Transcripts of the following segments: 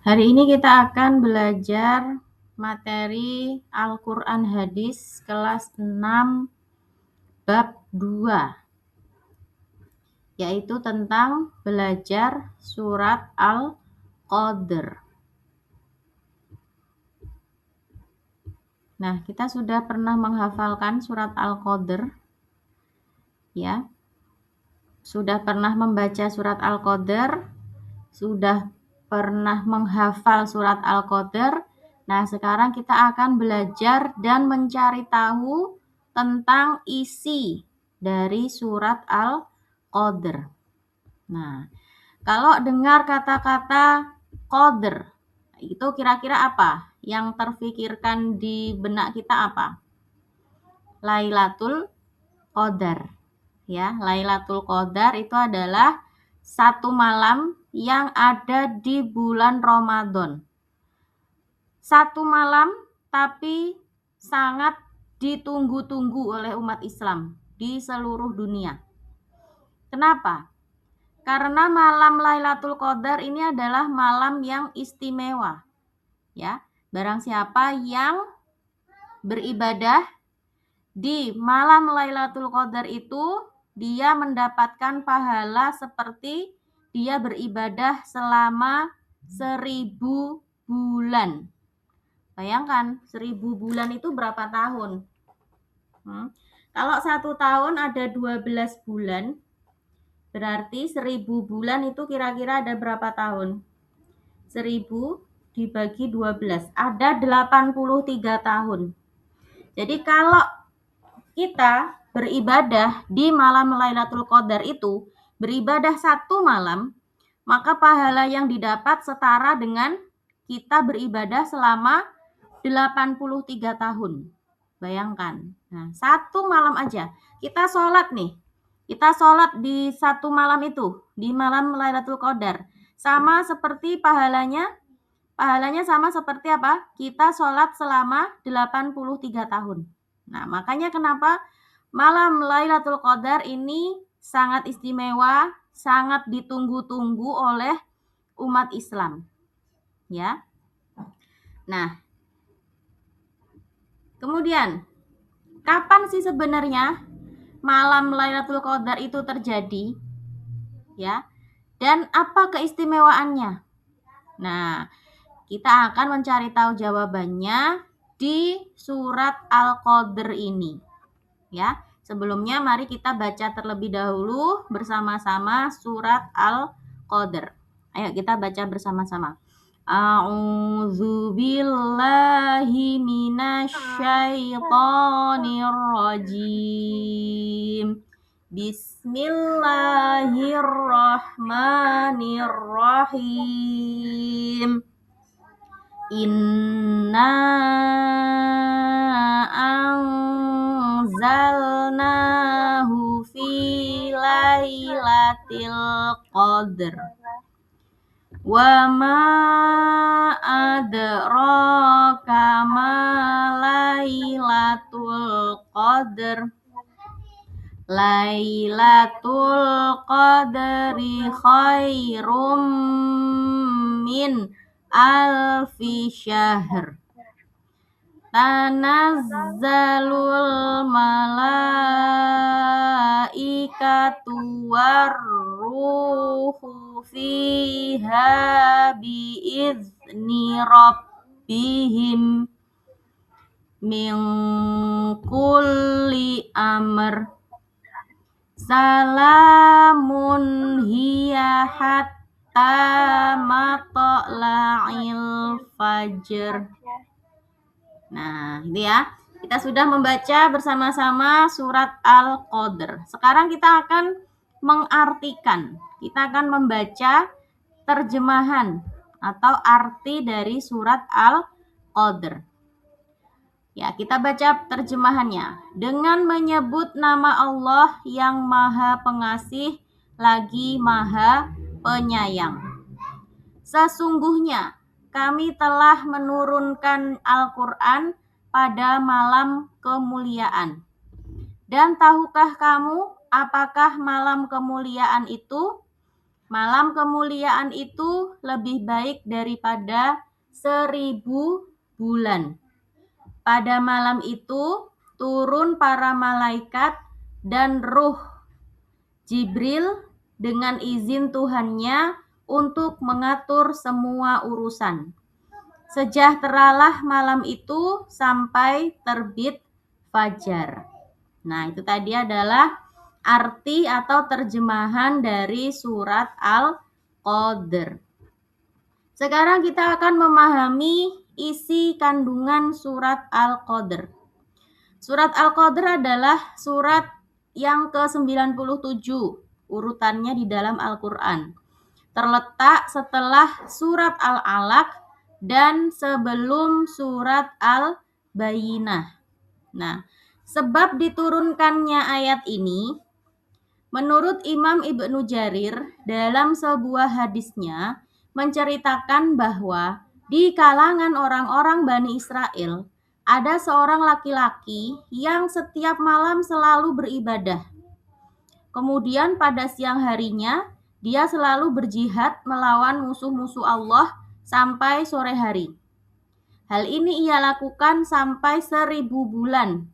Hari ini kita akan belajar materi Al-Quran Hadis kelas 6 bab 2, yaitu tentang belajar surat Al-Qadr. Nah, kita sudah pernah menghafalkan surat Al-Qadr, ya. Sudah pernah membaca surat Al-Qadr, sudah pernah menghafal surat Al-Qadr. Nah, sekarang kita akan belajar dan mencari tahu tentang isi dari surat Al-Qadr. Nah, kalau dengar kata-kata Qadr, itu kira-kira apa? Yang terfikirkan di benak kita apa? Lailatul Qadar. Ya, Lailatul Qadar itu adalah satu malam yang ada di bulan Ramadan. Satu malam tapi sangat ditunggu-tunggu oleh umat Islam di seluruh dunia. Kenapa? Karena malam Lailatul Qadar ini adalah malam yang istimewa. Ya, barang siapa yang beribadah di malam Lailatul Qadar itu, dia mendapatkan pahala seperti dia beribadah selama 1000 bulan. Bayangkan, 1000 bulan itu berapa tahun? Kalau 1 tahun ada 12 bulan, berarti 1000 bulan itu kira-kira ada berapa tahun? 1000 dibagi 12, ada 83 tahun. Jadi kalau kita beribadah di malam Lailatul Qadar itu, beribadah satu malam, maka pahala yang didapat setara dengan kita beribadah selama 83 tahun. Bayangkan. Nah, satu malam aja. Kita sholat nih. Kita sholat di satu malam itu, di malam Lailatul Qadar. Sama seperti pahalanya sama seperti apa? Kita sholat selama 83 tahun. Nah, makanya kenapa malam Lailatul Qadar ini sangat istimewa, sangat ditunggu-tunggu oleh umat Islam. Ya. Nah, kemudian kapan sih sebenarnya malam Lailatul Qadar itu terjadi? Ya. Dan apa keistimewaannya? Nah, kita akan mencari tahu jawabannya di surat Al-Qadr ini. Ya, sebelumnya mari kita baca terlebih dahulu bersama-sama surat Al-Qadr. Ayo kita baca bersama-sama. A'udzu billahi minasyaitonir rajim. Bismillahirrahmanirrahim. Inna anzalnahu fi lailatul qadr. Wa ma adraka ma lailatul qadr. Lailatul qadri khairum min alfi syahr. Tanazzalul malaikatu warruhu fiha biizni rabbihim min kulli amr. Salamun hiya hatta matla'il fajr. Nah, itu ya. Kita sudah membaca bersama-sama surat Al-Qadr. Sekarang kita akan mengartikan. Kita akan membaca terjemahan atau arti dari surat Al-Qadr. Ya, kita baca terjemahannya. Dengan menyebut nama Allah yang Maha Pengasih lagi Maha Penyayang. Sesungguhnya kami telah menurunkan Al-Quran pada malam kemuliaan. Dan tahukah kamu apakah malam kemuliaan itu? Malam kemuliaan itu lebih baik daripada 1000 bulan. Pada malam itu turun para malaikat dan ruh Jibril dengan izin Tuhannya untuk mengatur semua urusan. Sejahteralah malam itu sampai terbit fajar. Nah, itu tadi adalah arti atau terjemahan dari surat Al-Qadr. Sekarang kita akan memahami isi kandungan surat Al-Qadr. Surat Al-Qadr adalah surat yang ke-97 urutannya di dalam Al-Quran. Terletak setelah surat Al-Alaq dan sebelum surat Al-Bayyinah. Nah, sebab diturunkannya ayat ini, menurut Imam Ibnu Jarir dalam sebuah hadisnya menceritakan bahwa di kalangan orang-orang Bani Israel ada seorang laki-laki yang setiap malam selalu beribadah. Kemudian pada siang harinya dia selalu berjihad melawan musuh-musuh Allah sampai sore hari. Hal ini ia lakukan sampai 1000 bulan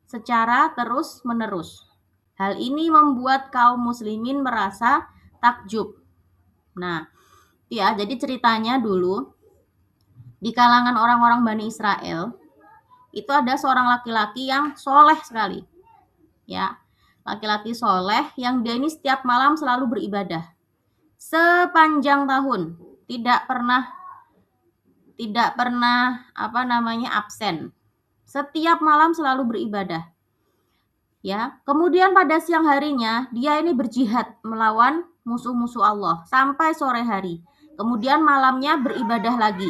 secara terus-menerus. Hal ini membuat kaum muslimin merasa takjub. Nah, ya, jadi ceritanya dulu di kalangan orang-orang Bani Israel itu ada seorang laki-laki yang soleh sekali. Ya, laki-laki soleh yang dia ini setiap malam selalu beribadah. Sepanjang tahun, tidak pernah absen. Setiap malam selalu beribadah. Ya, kemudian pada siang harinya dia ini berjihad melawan musuh-musuh Allah sampai sore hari. Kemudian malamnya beribadah lagi.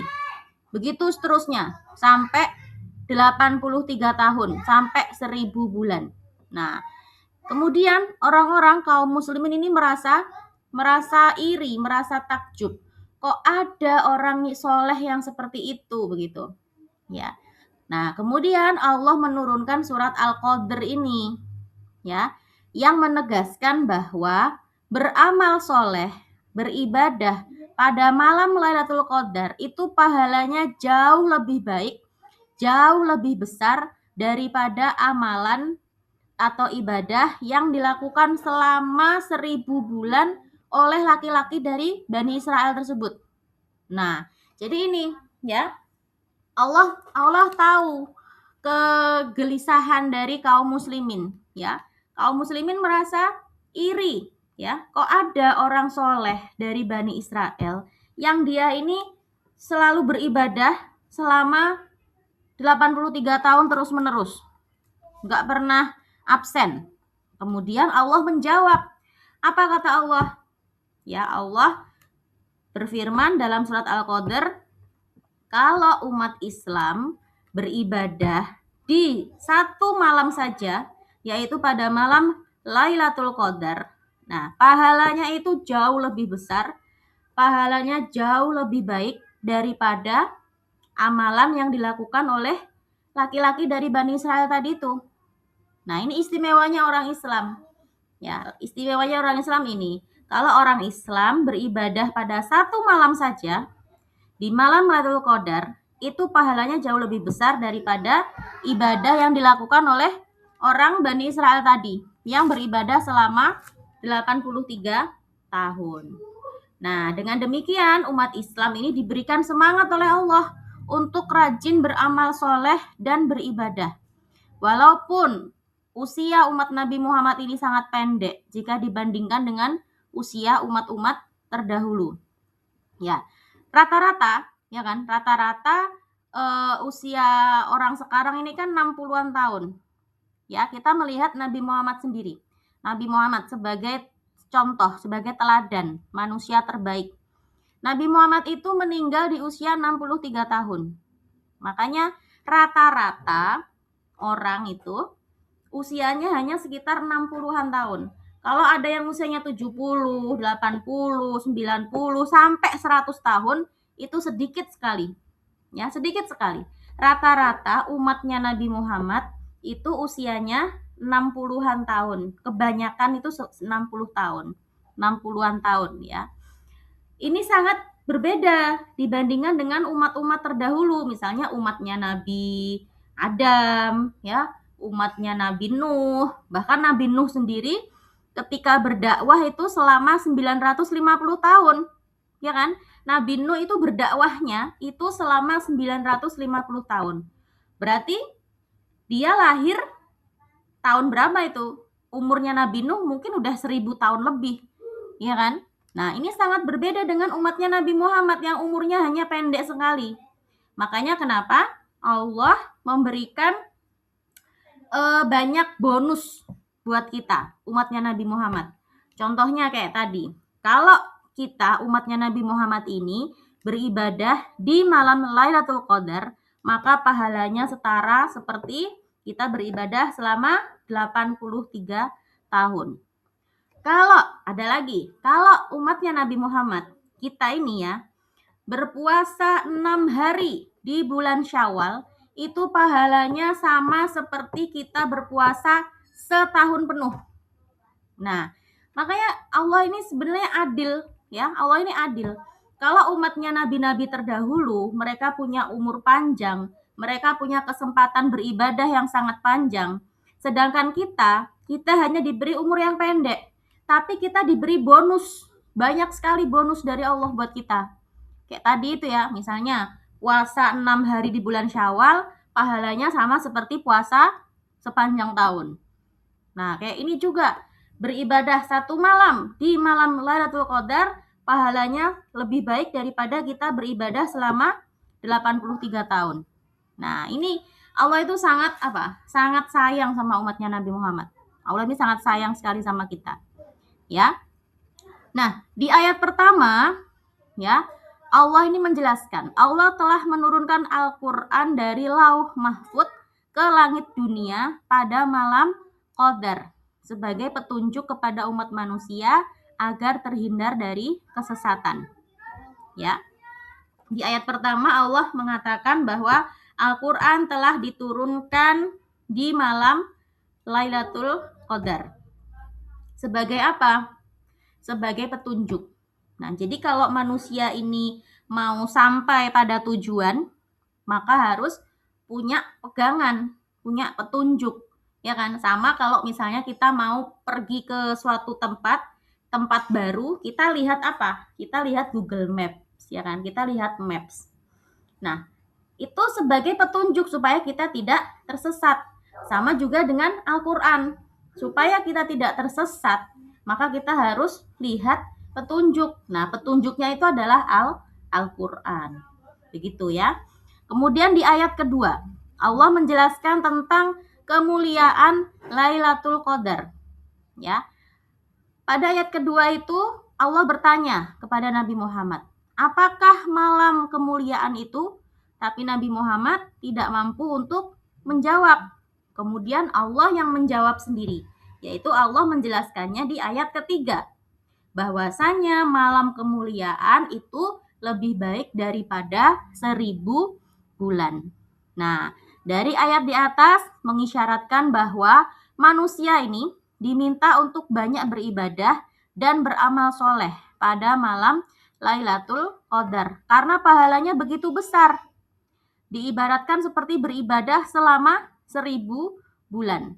Begitu seterusnya sampai 83 tahun, sampai 1000 bulan. Nah, kemudian orang-orang kaum muslimin ini merasa iri, merasa takjub. Kok ada orang soleh yang seperti itu begitu? Ya. Nah, kemudian Allah menurunkan surat Al-Qadr ini, ya, yang menegaskan bahwa beramal soleh, beribadah pada malam Lailatul Qadar itu pahalanya jauh lebih baik, jauh lebih besar daripada amalan atau ibadah yang dilakukan selama 1000 bulan oleh laki-laki dari Bani Israel tersebut. Nah, jadi ini ya, Allah tahu kegelisahan dari kaum muslimin, ya. Kaum muslimin merasa iri, ya. Kok ada orang soleh dari Bani Israel yang dia ini selalu beribadah selama 83 tahun terus-menerus. Nggak pernah absen. Kemudian Allah menjawab. Apa kata Allah? Ya, Allah berfirman dalam surat Al-Qadr, kalau umat Islam beribadah di satu malam saja, yaitu pada malam Lailatul Qadar, nah, pahalanya itu jauh lebih besar, pahalanya jauh lebih baik daripada amalan yang dilakukan oleh laki-laki dari Bani Israel tadi itu. Nah, ini istimewanya orang Islam. Ya, istimewanya orang Islam ini. Kalau orang Islam beribadah pada satu malam saja, di malam Lailatul Qadar, itu pahalanya jauh lebih besar daripada ibadah yang dilakukan oleh orang Bani Israel tadi, yang beribadah selama 83 tahun. Nah, dengan demikian umat Islam ini diberikan semangat oleh Allah untuk rajin beramal soleh dan beribadah. Walaupun usia umat Nabi Muhammad ini sangat pendek jika dibandingkan dengan usia umat-umat terdahulu. Ya, rata-rata usia orang sekarang ini kan 60-an tahun. Ya, kita melihat Nabi Muhammad sendiri. Nabi Muhammad sebagai contoh, sebagai teladan manusia terbaik. Nabi Muhammad itu meninggal di usia 63 tahun. Makanya rata-rata orang itu usianya hanya sekitar 60-an tahun. Kalau ada yang usianya 70, 80, 90 sampai 100 tahun itu sedikit sekali. Ya, sedikit sekali. Rata-rata umatnya Nabi Muhammad itu usianya 60-an tahun. Kebanyakan itu 60 tahun. 60-an tahun ya. Ini sangat berbeda dibandingkan dengan umat-umat terdahulu, misalnya umatnya Nabi Adam, ya, umatnya Nabi Nuh, bahkan Nabi Nuh sendiri ketika berdakwah itu selama 950 tahun, ya kan? Nabi Nuh itu berdakwahnya itu selama 950 tahun. Berarti dia lahir tahun berapa itu? Umurnya Nabi Nuh mungkin udah 1000 tahun lebih, ya kan? Nah, ini sangat berbeda dengan umatnya Nabi Muhammad yang umurnya hanya pendek sekali. Makanya kenapa Allah memberikan banyak bonus buat kita, umatnya Nabi Muhammad. Contohnya kayak tadi, kalau kita umatnya Nabi Muhammad ini beribadah di malam Lailatul Qadar, maka pahalanya setara seperti kita beribadah selama 83 tahun. Kalau ada lagi, kalau umatnya Nabi Muhammad, kita ini ya, berpuasa 6 hari di bulan Syawal, itu pahalanya sama seperti kita berpuasa setahun penuh. Nah, makanya Allah ini sebenarnya adil, ya. Allah ini adil. Kalau umatnya nabi-nabi terdahulu, mereka punya umur panjang, mereka punya kesempatan beribadah yang sangat panjang. Sedangkan kita hanya diberi umur yang pendek, tapi kita diberi bonus, banyak sekali bonus dari Allah buat kita. Kayak tadi itu ya, misalnya puasa 6 hari di bulan Syawal, pahalanya sama seperti puasa sepanjang tahun. Nah, kayak ini juga beribadah satu malam di malam Lailatul Qadar, pahalanya lebih baik daripada kita beribadah selama 83 tahun. Nah, ini Allah itu sangat Sangat sayang sama umatnya Nabi Muhammad. Allah ini sangat sayang sekali sama kita. Ya. Nah, di ayat pertama ya, Allah ini menjelaskan, Allah telah menurunkan Al-Qur'an dari Lauh Mahfuz ke langit dunia pada malam Qadar sebagai petunjuk kepada umat manusia agar terhindar dari kesesatan. Ya. Di ayat pertama Allah mengatakan bahwa Al-Qur'an telah diturunkan di malam Lailatul Qadar. Sebagai apa? Sebagai petunjuk. Nah, jadi kalau manusia ini mau sampai pada tujuan, maka harus punya pegangan, punya petunjuk, ya kan? Sama kalau misalnya kita mau pergi ke suatu tempat baru, kita lihat apa? Kita lihat Google Maps, ya kan? Kita lihat Maps. Nah, itu sebagai petunjuk supaya kita tidak tersesat. Sama juga dengan Al-Qur'an. Supaya kita tidak tersesat, maka kita harus lihat petunjuk. Nah, petunjuknya itu adalah Al-Qur'an. Begitu ya. Kemudian di ayat kedua, Allah menjelaskan tentang kemuliaan Lailatul Qadar. Ya. Pada ayat kedua itu Allah bertanya kepada Nabi Muhammad, "Apakah malam kemuliaan itu?" Tapi Nabi Muhammad tidak mampu untuk menjawab. Kemudian Allah yang menjawab sendiri, yaitu Allah menjelaskannya di ayat ketiga, bahwasanya malam kemuliaan itu lebih baik daripada 1000 bulan. Nah, dari ayat di atas mengisyaratkan bahwa manusia ini diminta untuk banyak beribadah dan beramal soleh pada malam Lailatul Qadar karena pahalanya begitu besar. Diibaratkan seperti beribadah selama 1000 bulan.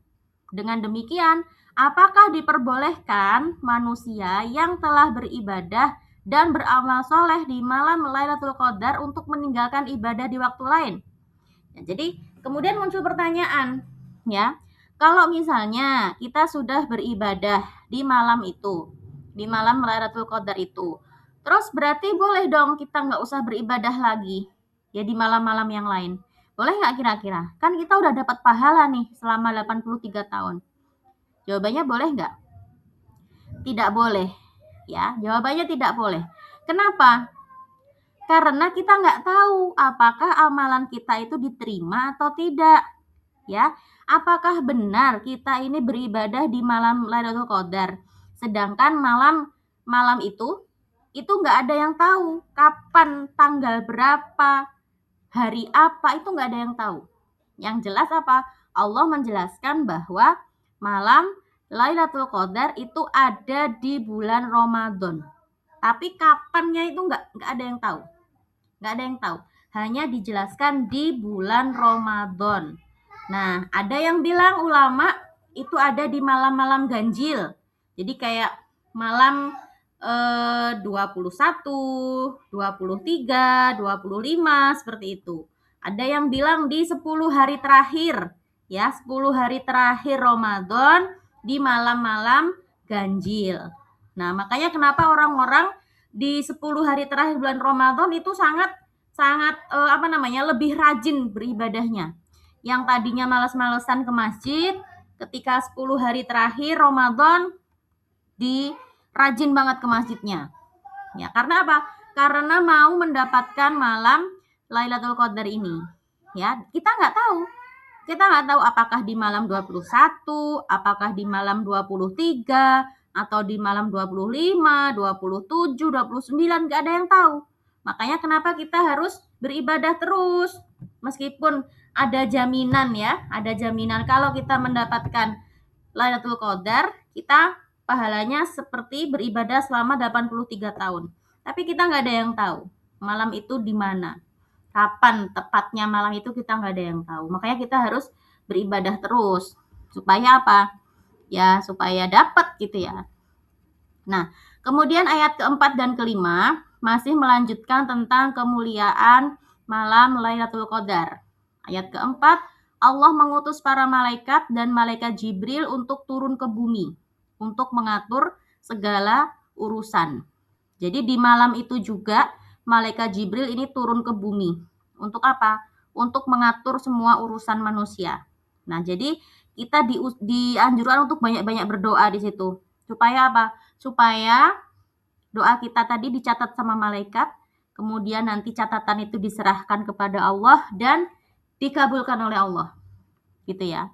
Dengan demikian, apakah diperbolehkan manusia yang telah beribadah dan beramal soleh di malam Lailatul Qadar untuk meninggalkan ibadah di waktu lain? Ya, jadi kemudian muncul pertanyaan, ya, kalau misalnya kita sudah beribadah di malam itu, di malam Lailatul Qadar itu, terus berarti boleh dong kita nggak usah beribadah lagi, ya di malam-malam yang lain. Boleh nggak kira-kira? Kan kita udah dapat pahala nih selama 83 tahun. Jawabannya boleh nggak? Tidak boleh. Ya, jawabannya tidak boleh. Kenapa? Karena kita nggak tahu apakah amalan kita itu diterima atau tidak. Ya, apakah benar kita ini beribadah di malam Lailatul Qadar, sedangkan malam itu nggak ada yang tahu kapan, tanggal berapa, hari apa, itu nggak ada yang tahu. Yang jelas apa? Allah menjelaskan bahwa malam Lailatul Qadar itu ada di bulan Ramadan. Tapi kapannya itu nggak ada yang tahu. Nggak ada yang tahu. Hanya dijelaskan di bulan Ramadan. Nah, ada yang bilang ulama itu ada di malam-malam ganjil. Jadi kayak malam 21, 23, 25 seperti itu. Ada yang bilang di 10 hari terakhir, ya, 10 hari terakhir Ramadan di malam-malam ganjil. Nah, makanya kenapa orang-orang di 10 hari terakhir bulan Ramadan itu sangat lebih rajin beribadahnya. Yang tadinya malas-malesan ke masjid, ketika 10 hari terakhir Ramadan rajin banget ke masjidnya. Ya, karena apa? Karena mau mendapatkan malam Lailatul Qadar ini. Ya, kita nggak tahu. Kita nggak tahu apakah di malam 21, apakah di malam 23, atau di malam 25, 27, 29, nggak ada yang tahu. Makanya kenapa kita harus beribadah terus. Meskipun ada jaminan ya, ada jaminan kalau kita mendapatkan Lailatul Qadar, kita pahalanya seperti beribadah selama 83 tahun. Tapi kita nggak ada yang tahu malam itu di mana. Kapan tepatnya malam itu kita nggak ada yang tahu. Makanya kita harus beribadah terus. Supaya apa? Ya, supaya dapat gitu ya. Nah, kemudian ayat keempat dan kelima masih melanjutkan tentang kemuliaan malam Lailatul Qadar. Ayat keempat, Allah mengutus para malaikat dan malaikat Jibril untuk turun ke bumi untuk mengatur segala urusan. Jadi di malam itu juga malaikat Jibril ini turun ke bumi. Untuk apa? Untuk mengatur semua urusan manusia. Nah, jadi kita dianjurkan untuk banyak-banyak berdoa di situ. Supaya apa? Supaya doa kita tadi dicatat sama malaikat, kemudian nanti catatan itu diserahkan kepada Allah dan dikabulkan oleh Allah. Gitu ya.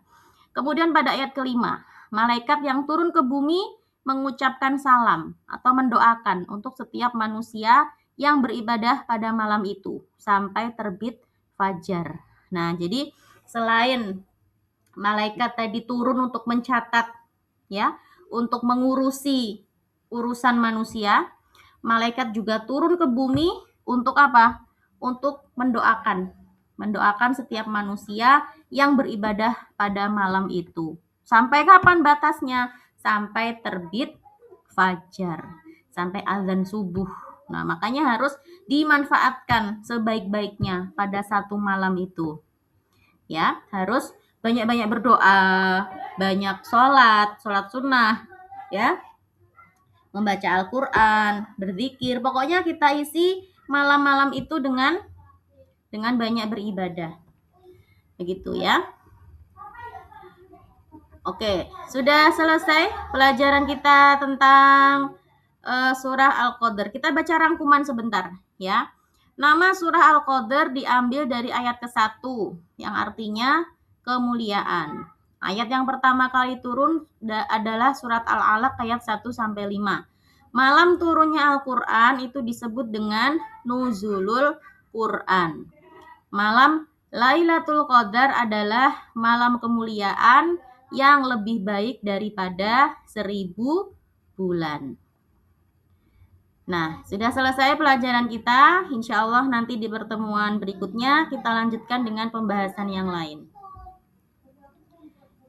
Kemudian pada ayat kelima, malaikat yang turun ke bumi mengucapkan salam atau mendoakan untuk setiap manusia yang beribadah pada malam itu sampai terbit fajar. Nah, jadi selain malaikat tadi turun untuk mencatat ya, untuk mengurusi urusan manusia, malaikat juga turun ke bumi untuk apa? Untuk mendoakan setiap manusia yang beribadah pada malam itu. Sampai kapan batasnya? Sampai terbit fajar, sampai azan subuh. Nah, makanya harus dimanfaatkan sebaik-baiknya pada satu malam itu. Ya, harus banyak-banyak berdoa, banyak sholat sunnah, ya, membaca Al-Quran, berzikir. Pokoknya kita isi malam-malam itu dengan banyak beribadah. Begitu ya. Oke, sudah selesai pelajaran kita tentang surah Al-Qadar. Kita baca rangkuman sebentar ya. Nama surah Al-Qadar diambil dari ayat ke-1 yang artinya kemuliaan. Ayat yang pertama kali turun adalah surat Al-Alaq ayat 1 sampai 5. Malam turunnya Al-Qur'an itu disebut dengan nuzulul Qur'an. Malam Lailatul Qadar adalah malam kemuliaan yang lebih baik daripada 1000 bulan. Nah, sudah selesai pelajaran kita. Insya Allah nanti di pertemuan berikutnya kita lanjutkan dengan pembahasan yang lain.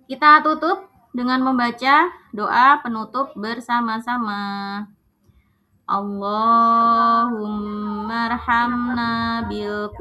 Kita tutup dengan membaca doa penutup bersama-sama. Allahumma arhamna bil